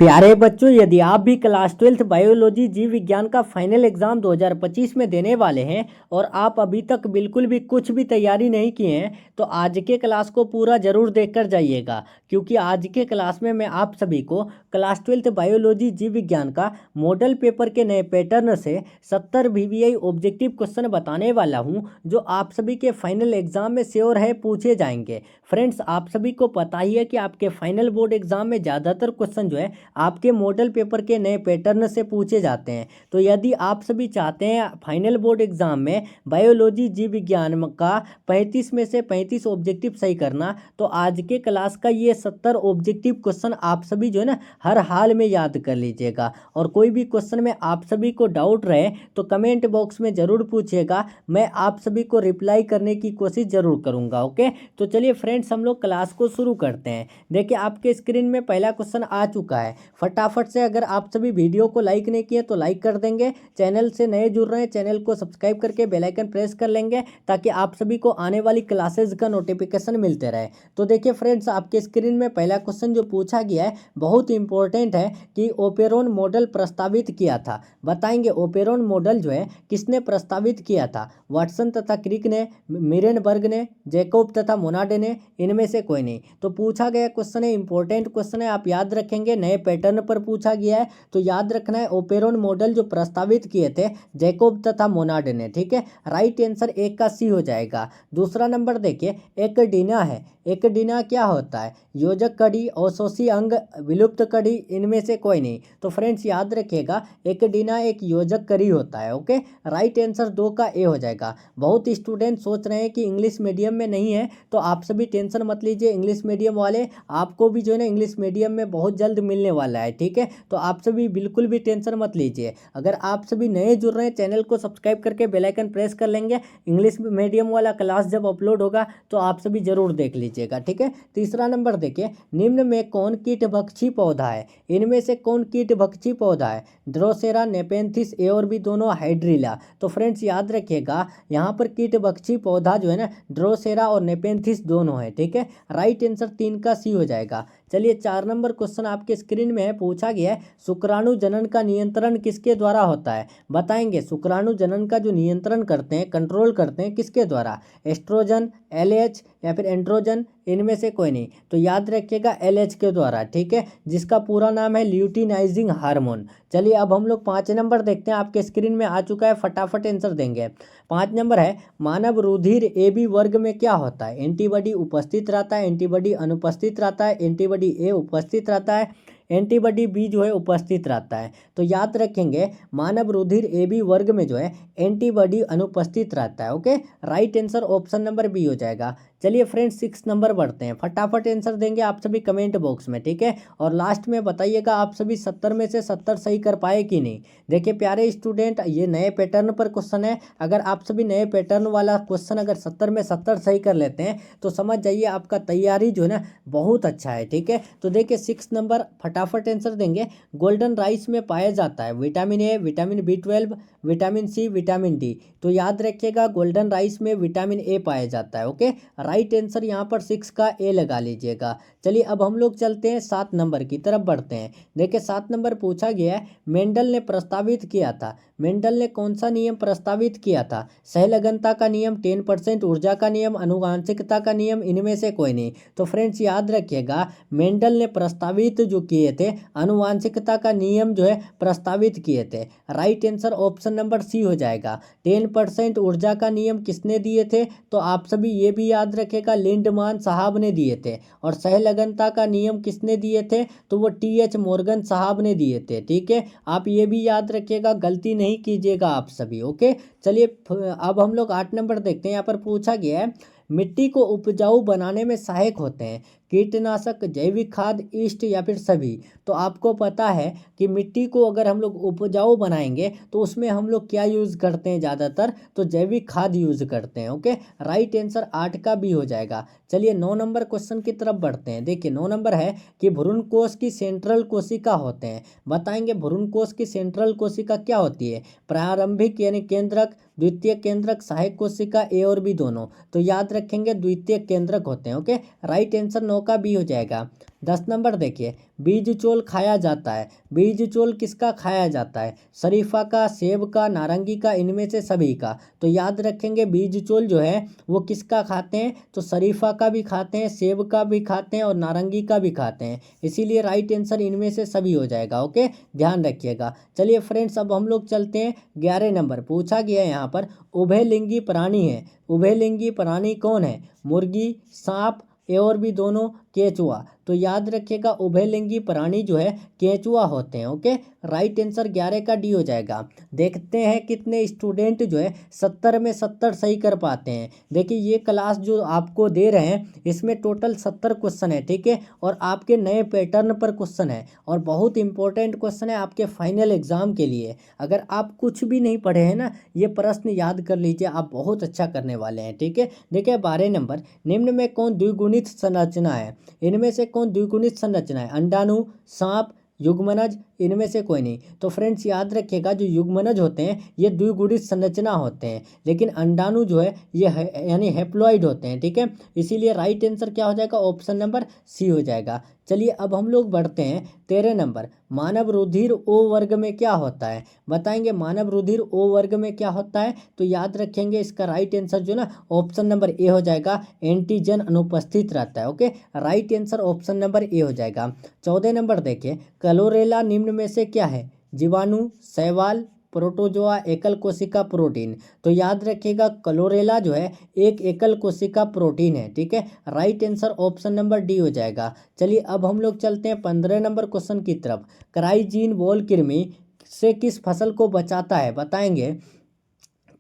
प्यारे बच्चों, यदि आप भी क्लास 12th बायोलॉजी जीव विज्ञान का फाइनल एग्जाम 2025 में देने वाले हैं और आप अभी तक बिल्कुल भी कुछ भी तैयारी नहीं किए हैं, तो आज के क्लास को पूरा जरूर देखकर जाइएगा। क्योंकि आज के क्लास में मैं आप सभी को क्लास 12th बायोलॉजी जीव विज्ञान का मॉडल पेपर के नए पैटर्न से 70 VVI ऑब्जेक्टिव क्वेश्चन बताने वाला हूं, जो आप सभी के फाइनल एग्जाम में श्योर है पूछे जाएंगे। फ्रेंड्स, आप सभी को पता ही है कि आपके फाइनल बोर्ड एग्जाम में ज़्यादातर क्वेश्चन जो है आपके मॉडल पेपर के नए पैटर्न से पूछे जाते हैं। तो यदि आप सभी चाहते हैं फाइनल बोर्ड एग्जाम में बायोलॉजी जीव विज्ञान का 35 में से 35 ऑब्जेक्टिव सही करना, तो आज के क्लास का ये 70 ऑब्जेक्टिव क्वेश्चन आप सभी जो है ना हर हाल में याद कर लीजिएगा। और कोई भी क्वेश्चन में आप सभी को डाउट रहे तो कमेंट बॉक्स में ज़रूर पूछिएगा, मैं आप सभी को रिप्लाई करने की कोशिश ज़रूर करूँगा। ओके, तो चलिए फ्रेंड्स, हम लोग क्लास को शुरू करते हैं। देखिए, आपके स्क्रीन में पहला क्वेश्चन आ चुका है। फटाफट से अगर आप सभी वीडियो को लाइक नहीं किए तो लाइक कर देंगे। चैनल से नए जुड़ रहे हैं, चैनल को सब्सक्राइब करके बेल आइकन प्रेस कर लेंगे, ताकि आप सभी को आने वाली क्लासेस का नोटिफिकेशन मिलते रहे। तो देखिए फ्रेंड्स, आपके स्क्रीन में पहला क्वेश्चन जो पूछा गया है बहुत इंपॉर्टेंट है कि ओपेरोन मॉडल प्रस्तावित किया था। बताएंगे ओपेरोन मॉडल जो है किसने प्रस्तावित किया था? वाटसन तथा क्रिक ने, मिरेनबर्ग ने, जैकोब तथा मोनाडे ने, इनमें से कोई नहीं। तो पूछा गया क्वेश्चन है, इंपॉर्टेंट क्वेश्चन है, आप याद रखेंगे। नए पैटर्न पर पूछा गया है तो याद रखना है ओपेरोन मॉडल जो प्रस्तावित किए थे जैकोब तथा मोनाडे ने। ठीक है, राइट आंसर एक का सी हो जाएगा। दूसरा नंबर देखिए, एकडिना है। एकडिना क्या होता है? योजक कड़ी, अवशोषी अंग, विलुप्त कड़ी, इनमें से कोई नहीं। तो फ्रेंड्स याद रखिएगा, एकडिना एक योजक कड़ी होता है। ओके, राइट आंसर दो का ए हो जाएगा। बहुत स्टूडेंट सोच रहे हैं कि इंग्लिश मीडियम में नहीं है, तो आप सभी टेंशन मत लीजिए। इंग्लिश मीडियम वाले आपको भी जो है ना इंग्लिश मीडियम में बहुत जल्द मिलने वाला है। ठीक है, तो आप सभी बिल्कुल भी टेंशन मत लीजिए। अगर आप सभी नए जुड़ रहे हैं, चैनल को सब्सक्राइब करके बेल आइकन प्रेस कर लेंगे। इंग्लिश मीडियम वाला क्लास जब अपलोड होगा तो आप सभी जरूर देख लीजिएगा। ठीक है, तीसरा नंबर देखिए, निम्न में कौन कीटभक्षी पौधा है? इनमें से कौन कीटभक्षी पौधा है? ड्रोसेरा, नेपेंथिस, ए और बी दोनों, हाइड्रिला। तो फ्रेंड्स याद रखिएगा, यहाँ पर कीटभक्षी पौधा जो है ना ड्रोसेरा और नेपेंथिस दोनों है। ठीक है, राइट आंसर तीन का सी हो जाएगा। चलिए, 4 नंबर क्वेश्चन आपके स्क्रीन में है, पूछा गया है शुक्राणु जनन का नियंत्रण किसके द्वारा होता है? बताएंगे शुक्राणु जनन का जो नियंत्रण करते हैं, कंट्रोल करते हैं, किसके द्वारा? एस्ट्रोजन, एलएच या फिर एंड्रोजन, इनमें से कोई नहीं। तो याद रखिएगा एलएच के द्वारा। ठीक है, जिसका पूरा नाम है ल्यूटिनाइजिंग हार्मोन। चलिए, अब हम लोग 5 नंबर देखते हैं, आपके स्क्रीन में आ चुका है, फटाफट आंसर देंगे। 5 नंबर है, मानव रुधिर ए बी वर्ग में क्या होता है? एंटीबॉडी उपस्थित रहता है, एंटीबॉडी अनुपस्थित रहता है, एंटीबॉडी ए उपस्थित रहता है, एंटीबॉडी बी जो है उपस्थित रहता है। तो याद रखेंगे, मानव रुधिर ए बी वर्ग में जो है एंटीबॉडी अनुपस्थित रहता है। Okay, right answer option number B हो जाएगा। चलिए फ्रेंड्स, 6 नंबर बढ़ते हैं, फटाफट आंसर देंगे आप सभी कमेंट बॉक्स में। ठीक है, और लास्ट में बताइएगा आप सभी 70 में से 70 सही कर पाए कि नहीं। देखिए प्यारे स्टूडेंट, ये नए पैटर्न पर क्वेश्चन है। अगर आप सभी नए पैटर्न वाला क्वेश्चन अगर 70 में 70 सही कर लेते हैं तो समझ जाइए आपका तैयारी जो है ना बहुत अच्छा है। ठीक है, तो देखिए 6 नंबर फटाफट आंसर देंगे। गोल्डन राइस में पाया जाता है vitamin A, vitamin B12, vitamin C, vitamin D. तो याद रखिएगा, गोल्डन राइस में विटामिन ए पाया जाता है। ओके, राइट आंसर यहाँ पर 6 का ए लगा लीजिएगा। चलिए, अब हम लोग चलते हैं 7 नंबर की तरफ बढ़ते हैं। देखिए 7 नंबर पूछा गया है, मेंडल ने प्रस्तावित किया था। मेंडल ने कौन सा नियम प्रस्तावित किया था? सहलगनता का नियम, 10% ऊर्जा का नियम, अनुवांशिकता का नियम, इनमें से कोई नहीं। तो फ्रेंड्स याद रखिएगा, मेंडल ने प्रस्तावित जो किए थे अनुवांशिकता का नियम जो है प्रस्तावित किए थे। Right answer option number C हो जाएगा। 10% ऊर्जा का नियम किसने दिए थे? तो आप सभी ये भी याद रखेगा, लिंडमान साहब ने दिए थे। और सहलगनता का नियम किसने दिए थे? तो वो TH मॉर्गन साहब ने दिए थे। ठीक है, आप ये भी याद रखिएगा, गलती नहीं कीजिएगा आप सभी। ओके, चलिए अब हम लोग 8 नंबर देखते हैं। यहाँ पर पूछा गया है, मिट्टी को उपजाऊ बनाने में सहायक होते हैं कीटनाशक, जैविक खाद, ईस्ट या फिर सभी। तो आपको पता है कि मिट्टी को अगर हम लोग उपजाऊ बनाएंगे तो उसमें हम लोग क्या यूज़ करते हैं? ज़्यादातर तो जैविक खाद यूज़ करते हैं। ओके, राइट आंसर 8 का बी हो जाएगा। चलिए 9 नंबर क्वेश्चन की तरफ बढ़ते हैं। देखिए 9 नंबर है कि भ्रूण कोश की सेंट्रल कोशिका होते हैं। बताएंगे भ्रूण कोश की सेंट्रल कोशिका क्या होती है? प्रारंभिक यानी केंद्रक, द्वितीय केंद्रक, सहायक कोशिका, ए और बी दोनों। तो याद रखेंगे द्वितीय केंद्रक होते हैं। ओके, राइट आंसर 9 का बी हो जाएगा। 10 नंबर देखिए, बीज चोल खाया जाता है। बीज चोल किसका खाया जाता है? शरीफा का, सेब का, नारंगी का, इनमें से सभी का। तो याद रखेंगे बीज चोल जो है वो किसका खाते हैं? तो शरीफा का भी खाते हैं, सेब का भी खाते हैं और नारंगी का भी खाते हैं। इसीलिए राइट आंसर इनमें से सभी हो जाएगा। ओके, ध्यान रखिएगा। चलिए फ्रेंड्स, अब हम लोग चलते हैं 11 नंबर। पूछा गया है यहाँ पर, उभयलिंगी प्राणी है। उभयलिंगी प्राणी कौन है? मुर्गी, सांप, ए और बी दोनों, केचुआ। तो याद रखिएगा उभयलिंगी प्राणी जो है केचुआ होते हैं। ओके, राइट आंसर 11 का डी हो जाएगा। देखते हैं कितने स्टूडेंट जो है 70 में 70 सही कर पाते हैं। देखिए ये क्लास जो आपको दे रहे हैं इसमें टोटल 70 क्वेश्चन है, ठीक है, और आपके नए पैटर्न पर क्वेश्चन है और बहुत इंपॉर्टेंट क्वेश्चन है आपके फाइनल एग्जाम के लिए। अगर आप कुछ भी नहीं पढ़े हैं ना, ये प्रश्न याद कर लीजिए, आप बहुत अच्छा करने वाले हैं। ठीक है, देखिए 12 नंबर, निम्न में कौन द्विगुणित संरचना है? इनमें से कौन द्विगुणित संरचना है? अंडाणु, सांप, युग्मनज, इनमें से कोई नहीं। तो फ्रेंड्स याद रखिएगा जो युग्मनज होते हैं ये द्विगुणित संरचना होते हैं, लेकिन अंडाणु जो है ये यानी हैप्लॉइड होते हैं। ठीक है, इसीलिए राइट आंसर क्या हो जाएगा? ऑप्शन नंबर सी हो जाएगा। चलिए अब हम लोग बढ़ते हैं 13 नंबर, मानव रुधिर ओ वर्ग में क्या होता है? बताएंगे मानव रुधिर ओ वर्ग में क्या होता है? तो याद रखेंगे इसका राइट आंसर जो ना ऑप्शन नंबर ए हो जाएगा, एंटीजन अनुपस्थित रहता है। Okay, right answer option number A हो जाएगा। 14 नंबर देखिए, क्लोरेला निम्न में से क्या है? जीवाणु, शैवाल, प्रोटोजोआ, एकल कोशिका प्रोटीन। तो याद रखिएगा क्लोरेला जो है एक एकल कोशिका प्रोटीन है। ठीक है, right answer option number D हो जाएगा। चलिए अब हम लोग चलते हैं 15 नंबर क्वेश्चन की तरफ। क्राइजीन वॉल कृमि से किस फसल को बचाता है? बताएंगे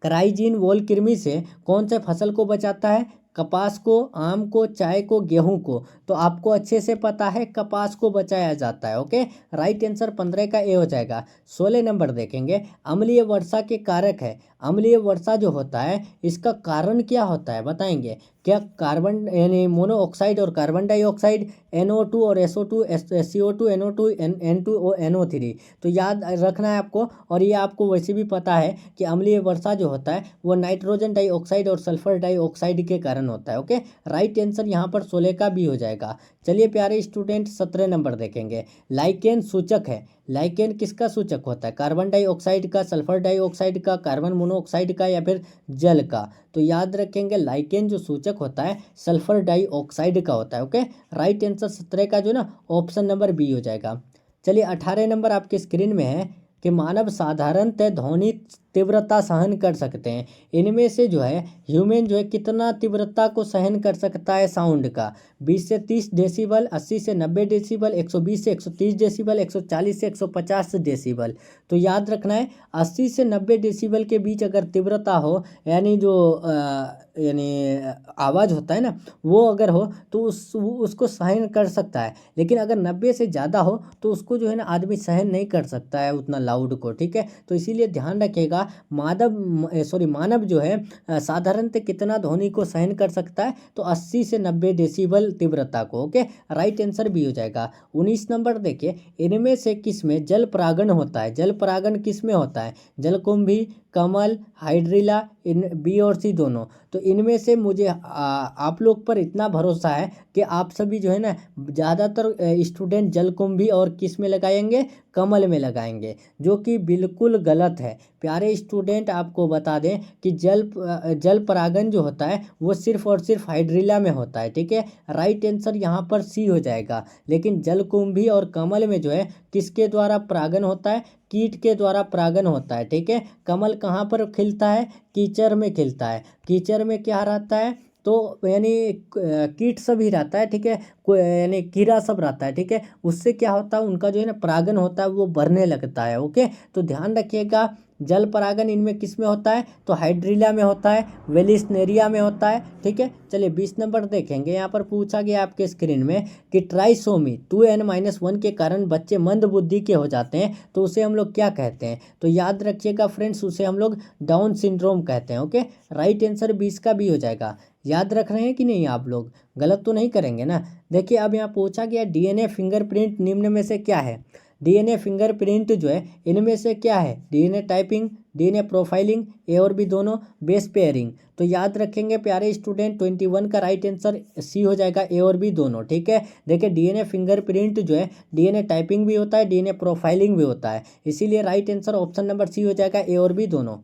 क्राइजीन वॉल कृमि से कौन से फसल को बचाता है? कपास को, आम को, चाय को, गेहूं को। तो आपको अच्छे से पता है कपास को बचाया जाता है। ओके, राइट आंसर 15 का ए हो जाएगा। 16 नंबर देखेंगे, अम्लीय वर्षा के कारक है। अम्लीय वर्षा जो होता है इसका कारण क्या होता है? बताएंगे क्या कार्बन यानी मोनोऑक्साइड और कार्बन डाइऑक्साइड, NO2 और SO2, CO2, NO2, N2 और NO3। तो याद रखना है आपको, और ये आपको वैसे भी पता है कि अम्लीय वर्षा जो होता है वो नाइट्रोजन डाइऑक्साइड और सल्फर डाइऑक्साइड के कारण होता है। ओके, राइट आंसर यहाँ पर 16 का भी हो जाएगा। चलिए प्यारे स्टूडेंट 17 नंबर देखेंगे, लाइकेन सूचक है। लाइकेन किसका सूचक होता है? कार्बन डाइऑक्साइड का, सल्फर डाइऑक्साइड का, कार्बन मोनोऑक्साइड का या फिर जल का? तो याद रखेंगे लाइकेन जो सूचक होता है सल्फर डाइऑक्साइड का होता है। ओके, राइट आंसर 17 का जो ना ऑप्शन नंबर बी हो जाएगा। चलिए 18 नंबर आपके स्क्रीन में है कि मानव साधारणतः ध्वनि तीव्रता सहन कर सकते हैं। इनमें से जो है ह्यूमन जो है कितना तीव्रता को सहन कर सकता है साउंड का? 20 से 30 डेसिबल, 80 से 90 डेसिबल, 120 से 130 डेसिबल, 140 से 150 डेसिबल। तो याद रखना है 80 से 90 डेसिबल के बीच अगर तीव्रता हो, यानी जो यानी आवाज़ होता है ना वो अगर हो तो उसको सहन कर सकता है, लेकिन अगर 90 से ज़्यादा हो तो उसको जो है ना आदमी सहन नहीं कर सकता है उतना लाउड को। ठीक है, तो इसीलिए ध्यान रखिएगा मानव जो है साधारणतः कितना ध्वनि को सहन कर सकता है? तो 80 से 90 डेसिबल तीव्रता को। ओके, राइट आंसर भी हो जाएगा। 19 नंबर देखिए, इनमें से किस में जल परागण होता है? जल परागण किस में होता है? जलकुंभी, कमल, हाइड्रिला, इन बी और सी दोनों। तो इनमें से मुझे आप लोग पर इतना भरोसा है कि आप सभी जो है ना ज़्यादातर स्टूडेंट जलकुंभी और किस में लगाएंगे? कमल में लगाएंगे, जो कि बिल्कुल गलत है। प्यारे स्टूडेंट आपको बता दें कि जल परागण जो होता है वो सिर्फ और सिर्फ हाइड्रिला में होता है। ठीक है, राइट आंसर यहाँ पर सी हो जाएगा। लेकिन जलकुंभी और कमल में जो है किसके द्वारा परागण होता है? कीट के द्वारा परागण होता है। ठीक है, कमल कहाँ पर खिलता है? कीचड़ में खिलता है। कीचड़ में क्या रहता है? तो यानी कीट सब ही रहता है। ठीक है, यानी कीड़ा सब रहता है। ठीक है, उससे क्या होता है उनका जो है ना परागण होता है वो बढ़ने लगता है। ओके, तो ध्यान रखिएगा जल परागण इनमें किस में होता है? तो हाइड्रिला में होता है, वेलिस्नेरिया में होता है। ठीक है, चलिए 20 नंबर देखेंगे। यहाँ पर पूछा गया आपके स्क्रीन में कि ट्राइसोमी 2n-1 के कारण बच्चे मंद बुद्धि के हो जाते हैं, तो उसे हम लोग क्या कहते हैं? तो याद रखिएगा फ्रेंड्स, उसे हम लोग डाउन सिंड्रोम कहते हैं। ओके, राइट आंसर 20 का भी हो जाएगा। याद रख रहे हैं कि नहीं आप लोग? गलत तो नहीं करेंगे ना? देखिए अब यहाँ पूछा गया DNA फिंगरप्रिंट निम्न में से क्या है? डीएनए फिंगरप्रिंट जो है इनमें से क्या है, डीएनए टाइपिंग, डीएनए प्रोफाइलिंग, ए और बी दोनों, बेस पेयरिंग। तो याद रखेंगे प्यारे स्टूडेंट 21 का राइट आंसर सी हो जाएगा, ए और बी दोनों। ठीक है, देखिए डीएनए फिंगरप्रिंट जो है डीएनए टाइपिंग भी होता है, डीएनए प्रोफाइलिंग भी होता है, इसीलिए right answer option number C हो जाएगा, ए और बी दोनों।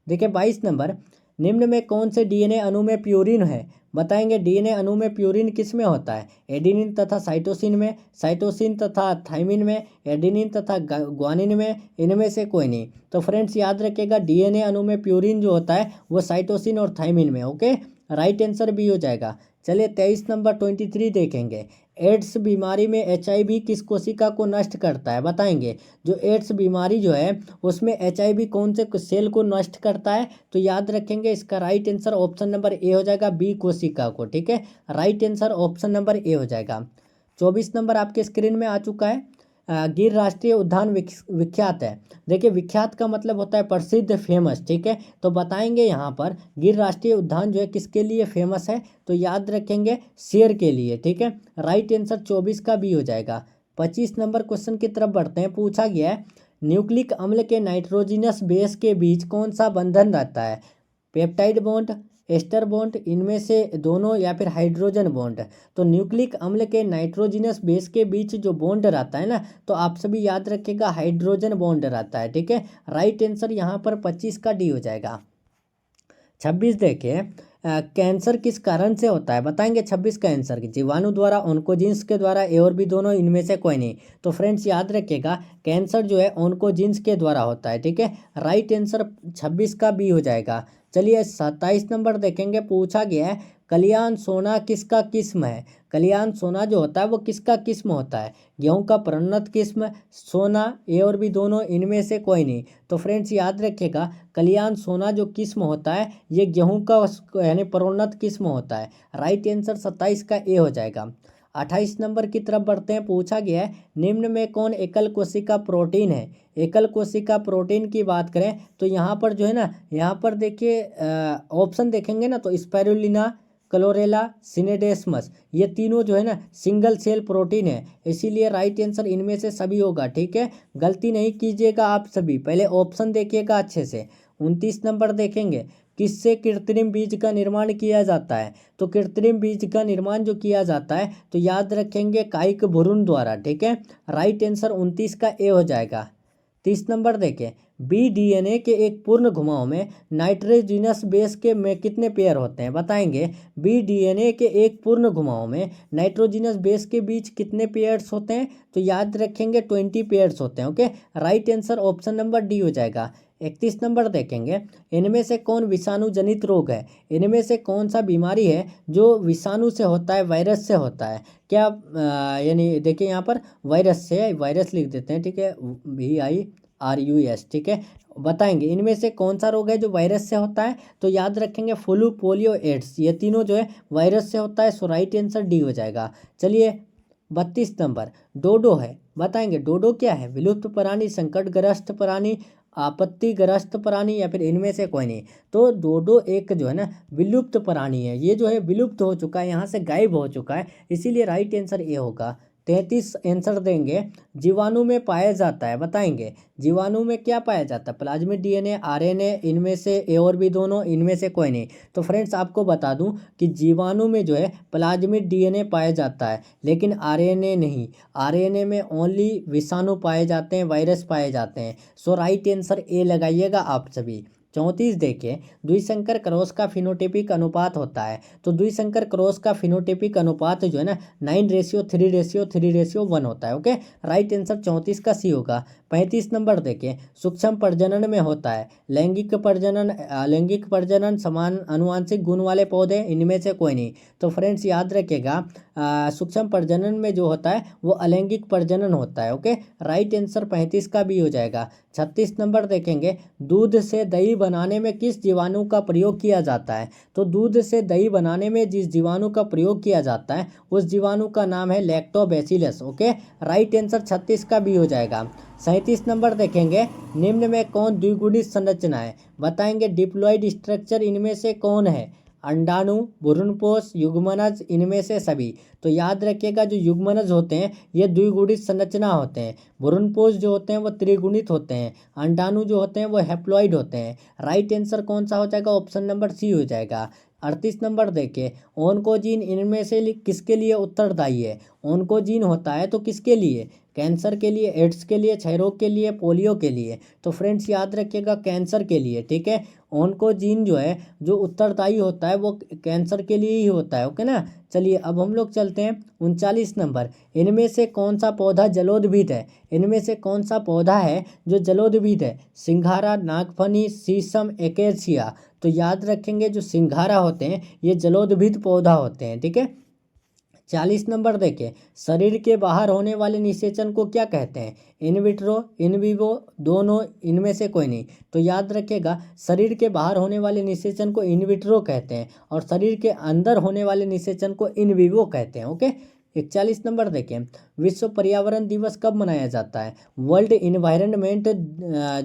देखिए 22 नंबर, निम्न में कौन से डीएनए अणु में प्यूरिन है, बताएंगे डीएनए अणु में प्यूरिन किस में होता है, एडेनिन तथा साइटोसिन में, साइटोसिन तथा थाइमिन में, एडेनिन तथा ग्वानिन में, इनमें से कोई नहीं। तो फ्रेंड्स याद रखिएगा डीएनए अणु में प्यूरिन जो होता है वो साइटोसिन और थाइमिन में। ओके, राइट आंसर भी हो जाएगा। चलिए 23 नंबर 23 देखेंगे, एड्स बीमारी में एचआईवी किस कोशिका को नष्ट करता है, बताएंगे जो एड्स बीमारी जो है उसमें एचआईवी कौन से सेल को नष्ट करता है। तो याद रखेंगे इसका right answer option number A हो जाएगा, बी कोशिका को। ठीक है, right answer option number A हो जाएगा। 24 नंबर आपके स्क्रीन में आ चुका है, गिर राष्ट्रीय उद्यान विख्यात है। देखिए विख्यात का मतलब होता है प्रसिद्ध, फेमस। ठीक है, तो बताएंगे यहाँ पर गिर राष्ट्रीय उद्यान जो है किसके लिए फेमस है, तो याद रखेंगे शेर के लिए। ठीक है, राइट आंसर 24 का बी हो जाएगा। 25 नंबर क्वेश्चन की तरफ बढ़ते हैं, पूछा गया है न्यूक्लिक अम्ल के नाइट्रोजिनस बेस के बीच कौन सा बंधन रहता है, पेप्टाइड बॉन्ड, एस्टर बॉन्ड, इनमें से दोनों, या फिर हाइड्रोजन बॉन्ड। तो न्यूक्लिक अम्ल के नाइट्रोजिनस बेस के बीच जो बॉन्ड रहता है ना, तो आप सभी याद रखिएगा हाइड्रोजन बॉन्ड रहता है। ठीक है, राइट आंसर यहाँ पर 25 का डी हो जाएगा। 26 देखिए, कैंसर किस कारण से होता है, बताएंगे 26 कैंसर जीवाणु द्वारा, ऑन्कोजीन्स के द्वारा, ए और बी दोनों, इनमें से कोई नहीं। तो फ्रेंड्स याद रखिएगा कैंसर जो है ऑन्कोजीन्स के द्वारा होता है। ठीक है, राइट आंसर 26 का बी हो जाएगा। चलिए 27 नंबर देखेंगे, पूछा गया है कल्याण सोना किसका किस्म है, कल्याण सोना जो होता है वो किसका किस्म होता है, गेहूं का प्रोन्नत किस्म, सोना, ए और बी दोनों, इनमें से कोई नहीं। तो फ्रेंड्स याद रखिएगा कल्याण सोना जो किस्म होता है ये गेहूं का यानी प्रोन्नत किस्म होता है। राइट आंसर 27 का ए हो जाएगा। 28 नंबर की तरफ बढ़ते हैं, पूछा गया है निम्न में कौन एकल कोशिका प्रोटीन है, एकल कोशिका प्रोटीन की बात करें तो यहाँ पर जो है ना, यहाँ पर देखिए ऑप्शन देखेंगे ना तो स्पाइरुलिना, क्लोरेला, सिनेडेस्मस, ये तीनों जो है ना सिंगल सेल प्रोटीन है, इसीलिए राइट आंसर इनमें से सभी होगा। ठीक है, गलती नहीं कीजिएगा आप सभी, पहले ऑप्शन देखिएगा अच्छे से। 29 नंबर देखेंगे, किससे कृत्रिम बीज का निर्माण किया जाता है, तो कृत्रिम बीज का निर्माण जो किया जाता है तो याद रखेंगे कायिक भ्रूण द्वारा। ठीक है, राइट आंसर 29 का ए हो जाएगा। 30 नंबर देखें, बी डीएनए के एक पूर्ण घुमाव में नाइट्रोजिनस बेस के में कितने पेयर होते हैं, बताएंगे बी डीएनए के एक पूर्ण घुमाव में नाइट्रोजिनस बेस के बीच कितने पेयर्स होते हैं, तो याद रखेंगे 20 पेयर्स होते हैं। Okay, right answer option number D हो जाएगा। 31 नंबर देखेंगे, इनमें से कौन विषाणु जनित रोग है, इनमें से कौन सा बीमारी है जो विषाणु से होता है, वायरस से होता है, क्या यानी देखिए यहाँ पर वायरस से, वायरस लिख देते हैं। ठीक है, VIRUS। ठीक है, बताएंगे इनमें से कौन सा रोग है जो वायरस से होता है, तो याद रखेंगे फ्लू, पोलियो, एड्स, ये तीनों जो है वायरस से होता है। सो राइट आंसर डी हो जाएगा। चलिए 32 नंबर, डोडो है, बताएंगे डोडो क्या है, विलुप्त प्राणी, संकटग्रस्त प्राणी, आपत्तिग्रस्त प्राणी, या फिर इनमें से कोई नहीं। तो डोडो एक जो है ना विलुप्त प्राणी है, ये जो है विलुप्त हो चुका है, यहाँ से गायब हो चुका है, इसीलिए राइट आंसर ए होगा। 33 आंसर देंगे, जीवाणु में पाया जाता है, बताएंगे जीवाणु में क्या पाया जाता है, प्लाज्मिड डीएनए, आरएनए, इनमें से ए और बी दोनों, इनमें से कोई नहीं। तो फ्रेंड्स आपको बता दूं कि जीवाणु में जो है प्लाज्मिड डीएनए पाया जाता है लेकिन आरएनए नहीं, आरएनए में ओनली विषाणु पाए जाते हैं, वायरस पाए जाते हैं। सो राइट आंसर ए लगाइएगा आप सभी। 34 देखिए, द्विसंकर क्रॉस का फिनोटाइपिक अनुपात होता है, तो द्विसंकर क्रॉस का फिनोटाइपिक अनुपात जो है ना 9:3:3:1 होता है। ओके, राइट आंसर 34 का सी होगा। 35 नंबर देखिए, सूक्ष्म प्रजनन में होता है, लैंगिक प्रजनन, अलैंगिक प्रजनन, समान अनुवांशिक गुण वाले पौधे, इनमें से कोई नहीं। तो फ्रेंड्स याद रखिएगा सूक्ष्म प्रजनन में जो होता है वो अलैंगिक प्रजनन होता है। ओके, राइट आंसर 35 का भी हो जाएगा। 36 नंबर देखेंगे, दूध से दही बनाने में किस जीवाणु का प्रयोग किया जाता है, तो दूध से दही बनाने में जिस जीवाणु का प्रयोग किया जाता है उस जीवाणु का नाम है लैक्टोबैसिलस। ओके, राइट आंसर 36 का भी हो जाएगा। 37 नंबर देखेंगे, निम्न में कौन द्विगुणित संरचना है, बताएंगे डिप्लॉइड स्ट्रक्चर इनमें से कौन है, अंडाणु, भ्रूणपोष, युग्मनज, इनमें से सभी। तो याद रखिएगा जो युग्मनज होते हैं ये द्विगुणित संरचना होते हैं, भ्रूणपोष जो होते हैं वो त्रिगुणित होते हैं, अंडाणु जो होते हैं वो हैप्लॉइड होते हैं। राइट आंसर कौन सा हो जाएगा? ऑप्शन नंबर सी हो जाएगा। 38 नंबर देखिए, ओन्कोजीन इनमें से किसके लिए उत्तरदायी है? ओन्कोजीन होता है तो किसके लिए? कैंसर के लिए, एड्स के लिए, क्षयरोग के लिए, पोलियो के लिए। तो फ्रेंड्स याद रखिएगा कैंसर के लिए, ठीक है। ओन्कोजीन जो है जो उत्तरदायी होता है वो कैंसर के लिए ही होता है, ओके ना। चलिए अब हम लोग चलते हैं 39 नंबर, इनमें से कौन सा पौधा जलोद्भिद है? इनमें से कौन सा पौधा है जो जलोद्भिद है? सिंघारा, नागफनी, शीशम, एकेसिया। तो याद रखेंगे जो सिंघारा होते हैं ये जलोद्भिद पौधा होते हैं, ठीक है। 40 नंबर देखें, शरीर के बाहर होने वाले निषेचन को क्या कहते हैं? इन विट्रो, इन विवो, दोनों, इनमें से कोई नहीं। तो याद रखिएगा शरीर के बाहर होने वाले निषेचन को इन विट्रो कहते हैं और शरीर के अंदर होने वाले निषेचन को इन विवो कहते हैं, ओके। 41 नंबर देखें, विश्व पर्यावरण दिवस कब मनाया जाता है? वर्ल्ड इन्वायरमेंट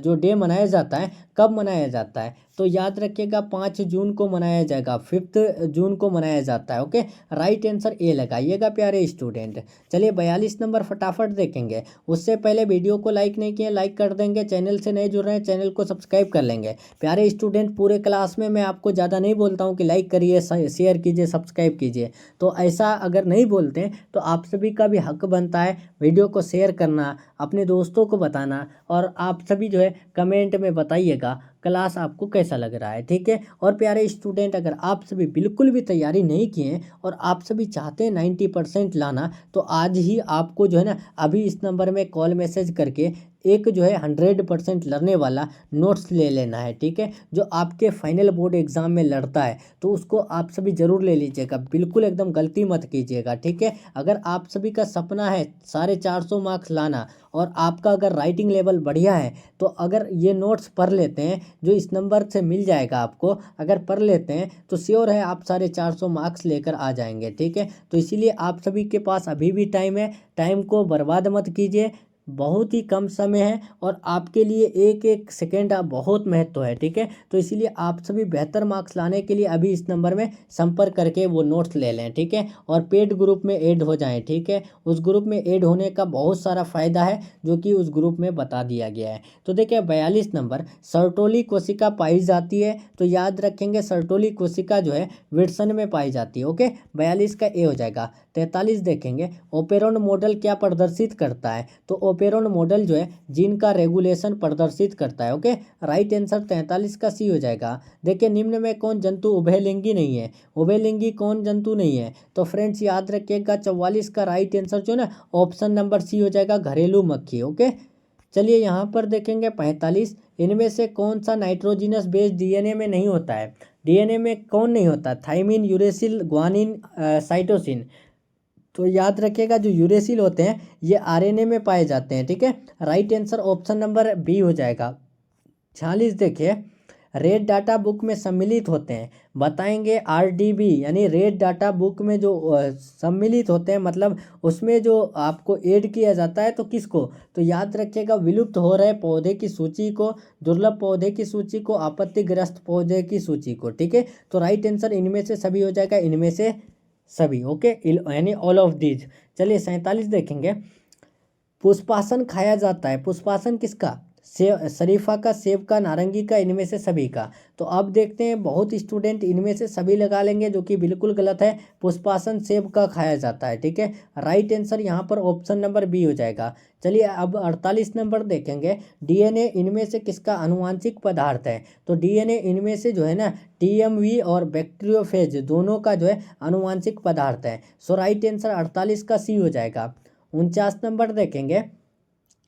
जो डे मनाया जाता है कब मनाया जाता है? तो याद रखिएगा 5 जून को मनाया जाएगा, 5 जून को मनाया जाता है, ओके। राइट आंसर ए लगाइएगा प्यारे स्टूडेंट। चलिए 42 नंबर फटाफट देखेंगे, उससे पहले वीडियो को लाइक नहीं किए लाइक कर देंगे, चैनल से नहीं जुड़ रहे हैं चैनल को सब्सक्राइब कर लेंगे। प्यारे स्टूडेंट पूरे क्लास में मैं आपको ज़्यादा नहीं बोलता हूँ कि लाइक करिए, शेयर कीजिए, सब्सक्राइब कीजिए। तो ऐसा अगर नहीं बोलते हैं तो आप सभी का भी हक बनता है वीडियो को शेयर करना, अपने दोस्तों को बताना, और आप सभी जो है कमेंट में बताइएगा क्लास आपको कैसा लग रहा है, ठीक है। और प्यारे स्टूडेंट अगर आप सभी बिल्कुल भी तैयारी नहीं किए हैं और आप सभी चाहते हैं 90% लाना, तो आज ही आपको जो है ना अभी इस नंबर में कॉल मैसेज करके एक जो है 100% लड़ने वाला नोट्स ले लेना है, ठीक है। जो आपके फाइनल बोर्ड एग्जाम में लड़ता है तो उसको आप सभी ज़रूर ले लीजिएगा, बिल्कुल एकदम गलती मत कीजिएगा, ठीक है। अगर आप सभी का सपना है 450 मार्क्स लाना और आपका अगर राइटिंग लेवल बढ़िया है तो अगर ये नोट्स पढ़ लेते हैं जो इस नंबर से मिल जाएगा आपको, अगर पढ़ लेते हैं तो श्योर है आप 450 मार्क्स लेकर आ जाएंगे, ठीक है। तो इसीलिए आप सभी के पास अभी भी टाइम है, टाइम को बर्बाद मत कीजिए, बहुत ही कम समय है और आपके लिए एक एक सेकेंड बहुत महत्व है, ठीक है। तो इसीलिए आप सभी बेहतर मार्क्स लाने के लिए अभी इस नंबर में संपर्क करके वो नोट्स ले लें, ठीक है। और पेड ग्रुप में ऐड हो जाएं, ठीक है। उस ग्रुप में ऐड होने का बहुत सारा फ़ायदा है जो कि उस ग्रुप में बता दिया गया है। तो देखिए 42 नंबर, सर्टोली कोशिका पाई जाती है, तो याद रखेंगे सर्टोली कोशिका जो है विट्सन में पाई जाती है, ओके। 42 का ए हो जाएगा। 43 देखेंगे, ओपेरॉन मॉडल क्या प्रदर्शित करता है? तो ओपेरॉन मॉडल जो है जीन का रेगुलेशन प्रदर्शित करता है, ओके। राइट आंसर 43 का सी हो जाएगा। देखिए निम्न में कौन जंतु उभयलिंगी नहीं है? उभयलिंगी कौन जंतु नहीं है? तो फ्रेंड्स याद रखिएगा 44 का राइट आंसर जो है ना ऑप्शन नंबर सी हो जाएगा, घरेलू मक्खी, ओके। चलिए यहाँ पर देखेंगे 45, इनमें से कौन सा नाइट्रोजिनस बेस डीएनए में नहीं होता है? डीएनए में कौन नहीं होता? Thymine, uracil, guanine, cytosine. तो याद रखिएगा जो यूरेसिल होते हैं ये आरएनए में पाए जाते हैं, ठीक है। Right answer option number B हो जाएगा। 46 देखिए, रेड डाटा बुक में सम्मिलित होते हैं, बताएंगे आरडीबी यानी रेड डाटा बुक में जो सम्मिलित होते हैं मतलब उसमें जो आपको ऐड किया जाता है तो किसको? तो याद रखिएगा विलुप्त हो रहे पौधे की सूची को, दुर्लभ पौधे की सूची को, आपत्तिग्रस्त पौधे की सूची को, ठीक है। तो राइट आंसर इनमें से सभी हो जाएगा, इनमें से सभी, ओके, यानी ऑल ऑफ दीज। चलिए 47 देखेंगे, पुष्पासन खाया जाता है, पुष्पासन किसका? सेब, शरीफा का, सेब का, नारंगी का, इनमें से सभी का। तो अब देखते हैं बहुत स्टूडेंट इनमें से सभी लगा लेंगे जो कि बिल्कुल गलत है, पुष्पासन सेब का खाया जाता है, ठीक है। राइट आंसर यहाँ पर ऑप्शन नंबर बी हो जाएगा। चलिए अब 48 नंबर देखेंगे, डीएनए इनमें से किसका आनुवांशिक पदार्थ है? तो डीएनए इनमें से जो है ना टीएमवी और बैक्टीरियोफेज दोनों का जो है आनुवांशिक पदार्थ है। सो राइट आंसर 48 का सी हो जाएगा। 49 नंबर देखेंगे,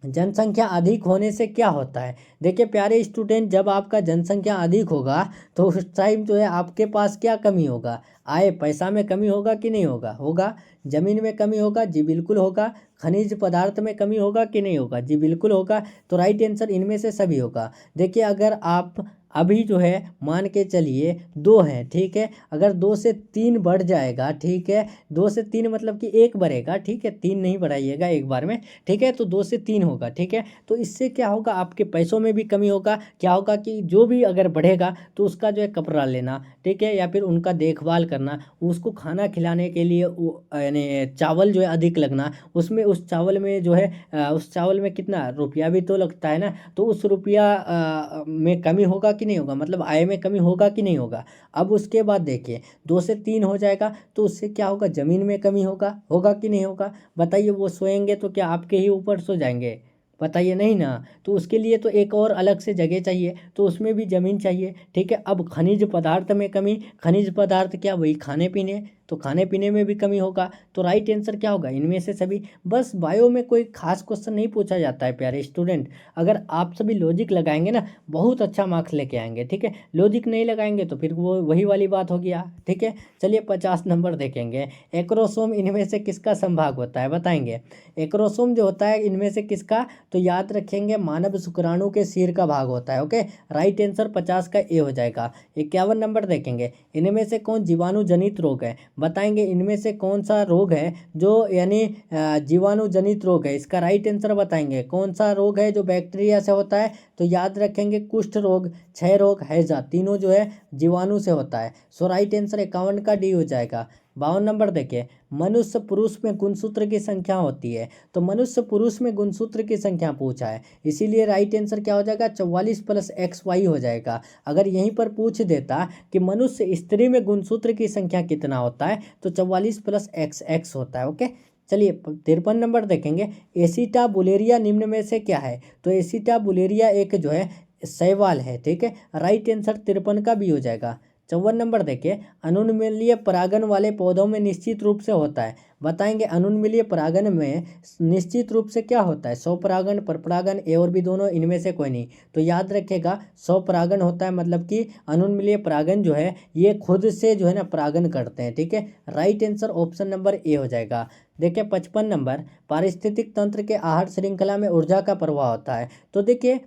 जनसंख्या अधिक होने से क्या होता है? देखिए प्यारे स्टूडेंट जब आपका जनसंख्या अधिक होगा तो उस टाइम जो है आपके पास क्या कमी होगा? आय पैसा में कमी होगा कि नहीं होगा? होगा। जमीन में कमी होगा? जी बिल्कुल होगा। खनिज पदार्थ में कमी होगा कि नहीं होगा? जी बिल्कुल होगा। तो राइट आंसर इनमें से सभी होगा। देखिए अगर आप अभी जो है मान के चलिए 2 है, ठीक है। अगर 2 से 3 बढ़ जाएगा, ठीक है, 2 से 3 मतलब कि 1 बढ़ेगा, ठीक है, 3 नहीं बढ़ाइएगा एक बार में, ठीक है, तो 2 से 3 होगा, ठीक है। तो इससे क्या होगा, आपके पैसों में भी कमी होगा। क्या होगा कि जो भी अगर बढ़ेगा तो उसका जो है कपड़ा लेना, ठीक है, या फिर उनका देखभाल करना, उसको खाना खिलाने के लिए यानी चावल जो है अधिक लगना, उसमें उस चावल में जो है उस चावल में कितना रुपया भी तो लगता है ना, तो उस रुपया में कमी होगा कि नहीं होगा, मतलब आय में कमी होगा कि नहीं होगा। अब उसके बाद देखिए 2 से 3 हो जाएगा तो उससे क्या होगा, ज़मीन में कमी होगा कि नहीं होगा, बताइए। वो सोएंगे तो क्या आपके ही ऊपर सो जाएंगे, बताइए, नहीं ना। तो उसके लिए तो एक और अलग से जगह चाहिए, तो उसमें भी ज़मीन चाहिए, ठीक है। अब खनिज पदार्थ में कमी, खनिज पदार्थ क्या, वही खाने पीने, तो खाने पीने में भी कमी होगा। तो राइट आंसर क्या होगा, इनमें से सभी। बस बायो में कोई खास क्वेश्चन नहीं पूछा जाता है प्यारे स्टूडेंट। अगर आप सभी लॉजिक लगाएंगे ना, बहुत अच्छा मार्क्स लेके आएंगे, ठीक है। लॉजिक नहीं लगाएंगे तो फिर वो वही वाली बात हो गया, ठीक है। चलिए 50 नंबर देखेंगे। एक्रोसोम इनमें से किसका संभाग होता है, बताएंगे। एक्रोसोम जो होता है इनमें से किसका, तो याद रखेंगे मानव शुक्राणु के सिर का भाग होता है, ओके। राइट आंसर 50 का ए हो जाएगा। 51 नंबर देखेंगे। इनमें से कौन जीवाणु जनित रोग है, बताएंगे। इनमें से कौन सा रोग है जो यानी जीवाणु जनित रोग है, इसका राइट आंसर बताएंगे। कौन सा रोग है जो बैक्टीरिया से होता है, तो याद रखेंगे कुष्ठ रोग, क्षय रोग, हैजा, तीनों जो है जीवाणु से होता है। सो राइट आंसर 51 का डी हो जाएगा। 52 नंबर देखिए। मनुष्य पुरुष में गुणसूत्र की संख्या होती है, तो मनुष्य पुरुष में गुणसूत्र की संख्या पूछा है, इसीलिए राइट आंसर क्या हो जाएगा, 44 + XY हो जाएगा। अगर यहीं पर पूछ देता कि मनुष्य स्त्री में गुणसूत्र की संख्या कितना होता है, तो 44 + XX होता है, ओके। चलिए 53 नंबर देखेंगे। एसिटाबुलेरिया निम्न में से क्या है, तो एसिटाबुलेरिया एक जो है शैवाल है, ठीक है। राइट आंसर 53 का भी हो जाएगा। 54 नंबर देखिए। अनुन्मीलिय परागन वाले पौधों में निश्चित रूप से होता है, बताएंगे। अनुन्मीलिय परागन में निश्चित रूप से क्या होता है, स्वपरागन, परपरागन, ए और बी दोनों, इनमें से कोई नहीं। तो याद रखेगा स्वपरागन होता है, मतलब कि अनुन्मीलिय परागन जो है ये खुद से जो है ना परागन करते हैं, ठीक है। Right answer option number A हो जाएगा। देखिए 55 नंबर। पारिस्थितिक तंत्र के आहार श्रृंखला में ऊर्जा का प्रवाह होता है, तो देखिए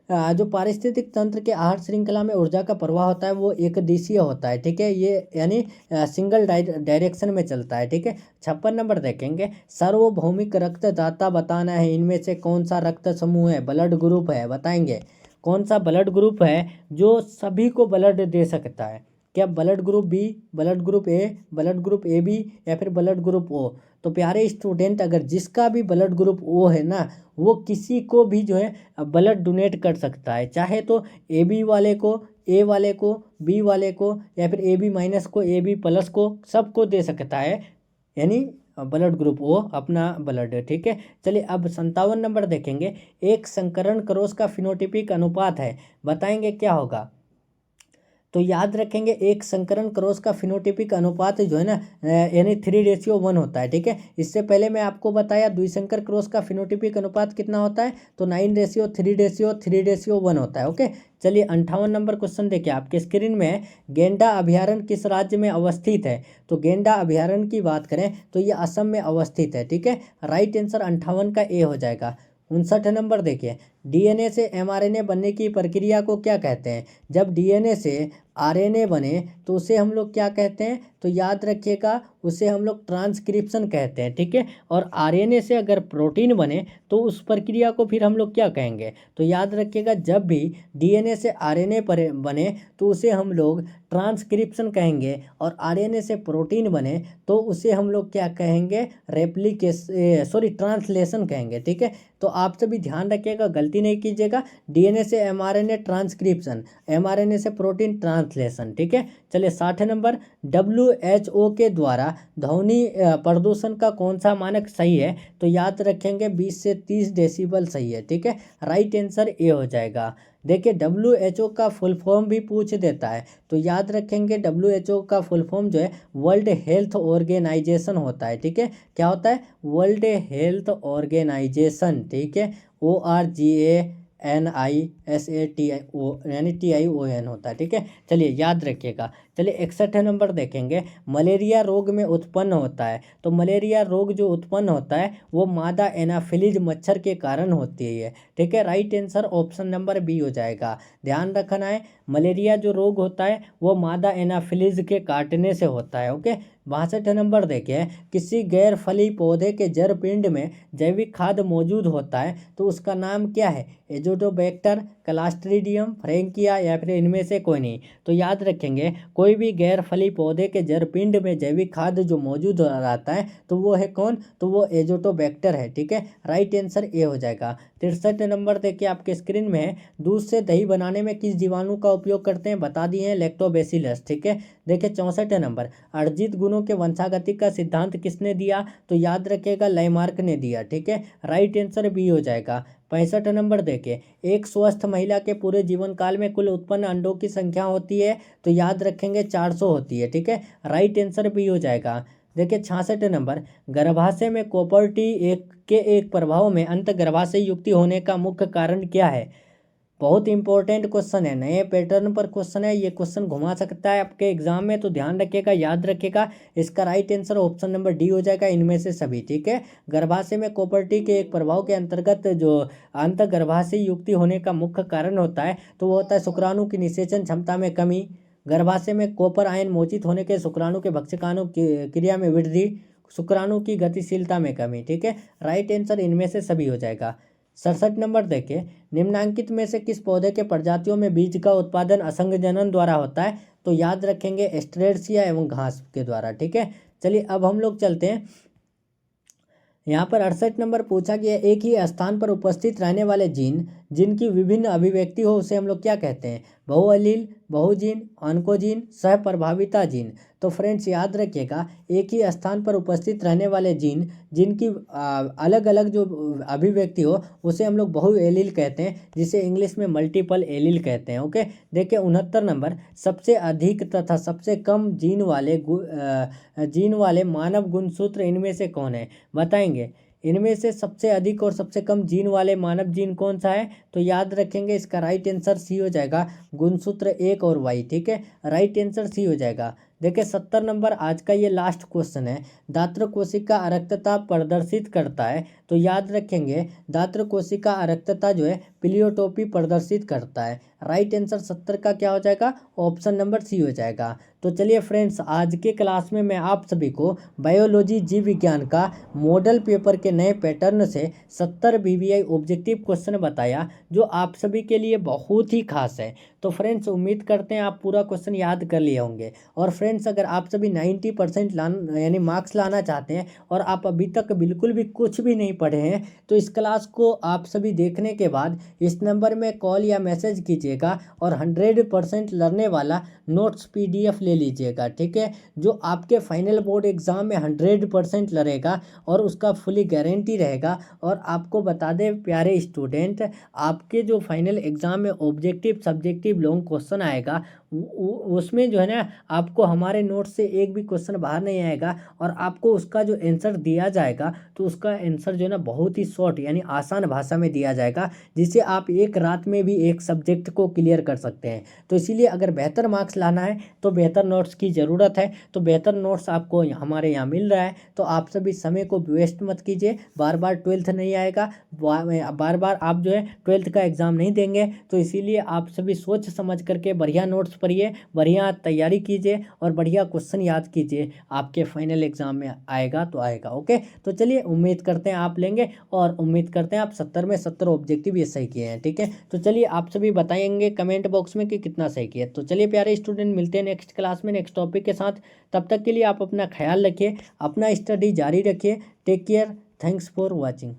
जो पारिस्थितिक तंत्र के आहार श्रृंखला में ऊर्जा का प्रवाह होता है वो एक दिशीय होता है, ठीक है। ये यानी सिंगल डायरेक्शन में चलता है, ठीक है। 56 नंबर देखेंगे। सार्वभौमिक रक्तदाता बताना है, इनमें से कौन सा रक्त समूह है, ब्लड ग्रुप है, बताएंगे। कौन सा ब्लड ग्रुप है जो सभी को ब्लड दे सकता है, क्या blood group B, blood group A, blood group A B, या फिर ब्लड ग्रुप ओ। तो प्यारे स्टूडेंट अगर जिसका भी ब्लड ग्रुप ओ है ना, वो किसी को भी जो है ब्लड डोनेट कर सकता है, चाहे तो ए बी वाले को, ए वाले को, बी वाले को, या फिर ए बी माइनस को, ए बी प्लस को, सबको दे सकता है, यानी ब्लड ग्रुप ओ अपना ब्लड, ठीक है। चलिए अब 57 नंबर देखेंगे। एक संकरण क्रॉस का फिनोटिपिक अनुपात है, बताएंगे क्या होगा। तो याद रखेंगे एक संकरण क्रॉस का फिनोटिपिक अनुपात जो है ना यानी 3:1 होता है, ठीक है। इससे पहले मैं आपको बताया द्विसंकर क्रॉस का फिनोटिपिक अनुपात कितना होता है, तो 9:3:3:1 होता है, ओके। चलिए 58 नंबर क्वेश्चन देखिए आपके स्क्रीन में है। गेंडा अभ्यारण्य किस राज्य में अवस्थित है, तो गेंडा अभ्यारण्य की बात करें तो ये असम में अवस्थित है, ठीक है। राइट आंसर 58 का ए हो जाएगा। 59 नंबर देखिए। डीएनए से एमआरएनए बनने की प्रक्रिया को क्या कहते हैं, जब डीएनए से आरएनए बने तो उसे हम लोग क्या कहते हैं, तो याद रखिएगा उसे हम लोग ट्रांसक्रिप्शन कहते हैं, ठीक है। और आरएनए से अगर प्रोटीन बने तो उस प्रक्रिया को फिर हम लोग क्या कहेंगे, तो याद रखिएगा जब भी डीएनए से आरएनए पर बने तो उसे हम लोग ट्रांसक्रिप्शन कहेंगे, और आरएनए से प्रोटीन बने तो उसे हम लोग क्या कहेंगे, ट्रांसलेशन कहेंगे, ठीक है। तो आप सभी ध्यान रखिएगा, गलती नहीं कीजिएगा। डीएनए से एमआरएनए ट्रांसक्रिप्शन, एमआरएनए से प्रोटीन ट्रांसलेशन, ठीक है। चलिए 60 नंबर। WHO के द्वारा ध्वनि प्रदूषण का कौन सा मानक सही है, तो याद रखेंगे 20 से 30 डेसिबल सही है, ठीक है। राइट आंसर ए हो जाएगा। देखिए WHO का फुल फॉर्म भी पूछ देता है, तो याद रखेंगे WHO का फुल फॉर्म जो है वर्ल्ड हेल्थ ऑर्गेनाइजेशन होता है, ठीक है। क्या होता है, वर्ल्ड हेल्थ ऑर्गेनाइजेशन, ठीक है। ORGANISATIO यानी TION होता है, ठीक है। चलिए याद रखिएगा। चलिए 61 नंबर देखेंगे, मलेरिया रोग में उत्पन्न होता है। तो मलेरिया रोग जो उत्पन्न होता है वो मादा एनाफिलीज मच्छर के कारण होती है। ठीक है, right answer option number B हो जाएगा। ध्यान रखना है, मलेरिया जो रोग होता है वो मादा एनाफिलीज के काटने से होता है। ओके, 62 नंबर देखिए, किसी गैर फली पौधे के जड़ पिंड में जैविक खाद मौजूद होता है तो उसका नाम क्या है? एजोटोबैक्टर, क्लास्ट्रीडियम, फ्रैंकिया या फिर इनमें से कोई नहीं। तो याद रखेंगे, कोई भी गैर फली पौधे के जड़ पिंड में जैविक खाद जो मौजूद रहता है तो वो है कौन? तो वो एजोटोबैक्टर है। ठीक है, राइट आंसर ए हो जाएगा। 63 नंबर देखिए आपके स्क्रीन में है, दूध से दही बनाने में किस जीवाणु का उपयोग करते हैं? बता दिए हैं, लैक्टोबैसिलस। ठीक है, देखिए 64 नंबर, अर्जित गुणों के वंशागति का सिद्धांत किसने दिया? तो याद रखिएगा, लैमार्क ने दिया। ठीक है, राइट आंसर बी हो जाएगा। 65 नंबर देखिए, एक स्वस्थ महिला के पूरे जीवन काल में कुल उत्पन्न अंडों की संख्या होती है? तो याद रखेंगे 400 होती है। ठीक है, राइट आंसर बी हो जाएगा। देखिए 66 नंबर, गर्भाशय में कॉपर टी एक प्रभाव में अंत गर्भाशय युक्ति होने का मुख्य कारण क्या है? बहुत इंपॉर्टेंट क्वेश्चन है, नए पैटर्न पर क्वेश्चन है, ये क्वेश्चन घुमा सकता है आपके एग्जाम में, तो ध्यान रखिएगा, याद रखिएगा। इसका right answer option number D हो जाएगा, इनमें से सभी। ठीक है, गर्भाशय में कॉपर्टी के एक प्रभाव के अंतर्गत जो अंत गर्भाशय युक्ति होने का मुख्य कारण होता है तो वो होता है शुक्राणु की निषेचन क्षमता में कमी, गर्भाशय में कॉपर आयन मोचित होने के शुक्राणु के भक्षकाणु की क्रिया में वृद्धि, शुक्राणु की गतिशीलता में कमी। ठीक है, राइट आंसर इनमें से सभी हो जाएगा। 67 नंबर देखिए, निम्नांकित में से किस पौधे के प्रजातियों में बीज का उत्पादन असंगजनन द्वारा होता है? तो याद रखेंगे एस्ट्रेसिया एवं घास के द्वारा। ठीक है, चलिए अब हम लोग चलते हैं, यहाँ पर 68 नंबर पूछा गया, एक ही स्थान पर उपस्थित रहने वाले जीन जिनकी विभिन्न अभिव्यक्ति हो उसे हम लोग क्या कहते हैं? बहुअलील, बहुजीन, ऑन्कोजीन, सहप्रभाविता जीन। तो फ्रेंड्स याद रखिएगा, एक ही स्थान पर उपस्थित रहने वाले जीन जिनकी अलग अलग जो अभिव्यक्ति हो उसे हम लोग बहुएलील कहते हैं, जिसे इंग्लिश में मल्टीपल एलील कहते हैं। ओके, देखिए 69 नंबर, सबसे अधिक तथा सबसे कम जीन वाले मानव गुणसूत्र इनमें से कौन है? बताएंगे। इनमें से सबसे अधिक और सबसे कम जीन वाले मानव जीन कौन सा है? तो याद रखेंगे, इसका राइट आंसर सी हो जाएगा, गुणसूत्र 1 और वाई। ठीक है, राइट आंसर सी हो जाएगा। देखिए 70 नंबर, आज का ये लास्ट क्वेश्चन है, दात्र कोशिका अरक्तता प्रदर्शित करता है? तो याद रखेंगे, दात्र कोशिका अरक्तता जो है प्लियोटोपी प्रदर्शित करता है। राइट आंसर 70 का क्या हो जाएगा? ऑप्शन नंबर सी हो जाएगा। तो चलिए फ्रेंड्स, आज के क्लास में मैं आप सभी को बायोलॉजी जीव विज्ञान का मॉडल पेपर के नए पैटर्न से 70 BBI ऑब्जेक्टिव क्वेश्चन बताया, जो आप सभी के लिए बहुत ही खास है। तो फ्रेंड्स उम्मीद करते हैं आप पूरा क्वेश्चन याद कर लिए होंगे। और फ्रेंड्स अगर आप सभी 90% यानी मार्क्स लाना चाहते हैं और आप अभी तक बिल्कुल भी कुछ भी नहीं पढ़े हैं, तो इस क्लास को आप सभी देखने के बाद इस नंबर में कॉल या मैसेज कीजिएगा और 100% लर्ने वाला नोट्स PDF ले लीजिएगा। ठीक है, जो आपके फाइनल बोर्ड एग्जाम में 100% लड़ेगा और उसका फुली गारंटी रहेगा। और आपको बता दें प्यारे स्टूडेंट, आपके जो फाइनल एग्जाम में ऑब्जेक्टिव सब्जेक्टिव लॉन्ग क्वेश्चन आएगा उसमें जो है ना, आपको हमारे नोट से एक भी क्वेश्चन बाहर नहीं आएगा और आपको उसका जो आंसर दिया जाएगा तो उसका आंसर जो है ना बहुत ही शॉर्ट यानी आसान भाषा में दिया जाएगा, जिससे आप एक रात में भी एक सब्जेक्ट को क्लियर कर सकते हैं। तो इसीलिए अगर बेहतर मार्क्स लाना है तो बेहतर नोट्स की ज़रूरत है। तो बेहतर नोट्स आपको हमारे यहाँ मिल रहा है, तो आप सभी समय को वेस्ट मत कीजिए। बार बार 12th नहीं आएगा, बार बार आप जो है 12th का एग्ज़ाम नहीं देंगे। तो इसीलिए आप सभी सोच समझ करके बढ़िया नोट्स पढ़िए, बढ़िया तैयारी कीजिए और बढ़िया क्वेश्चन याद कीजिए, आपके फाइनल एग्जाम में आएगा तो आएगा। ओके, तो चलिए उम्मीद करते हैं आप लेंगे और उम्मीद करते हैं आप 70 में 70 ऑब्जेक्टिव ये सही किए हैं। ठीक है, तो चलिए आप सभी बताएंगे कमेंट बॉक्स में कि कितना सही किया। तो चलिए प्यारे स्टूडेंट, मिलते हैं नेक्स्ट क्लास में नेक्स्ट टॉपिक के साथ। तब तक के लिए आप अपना ख्याल रखिए, अपना स्टडी जारी रखिए। Take care, thanks for watching.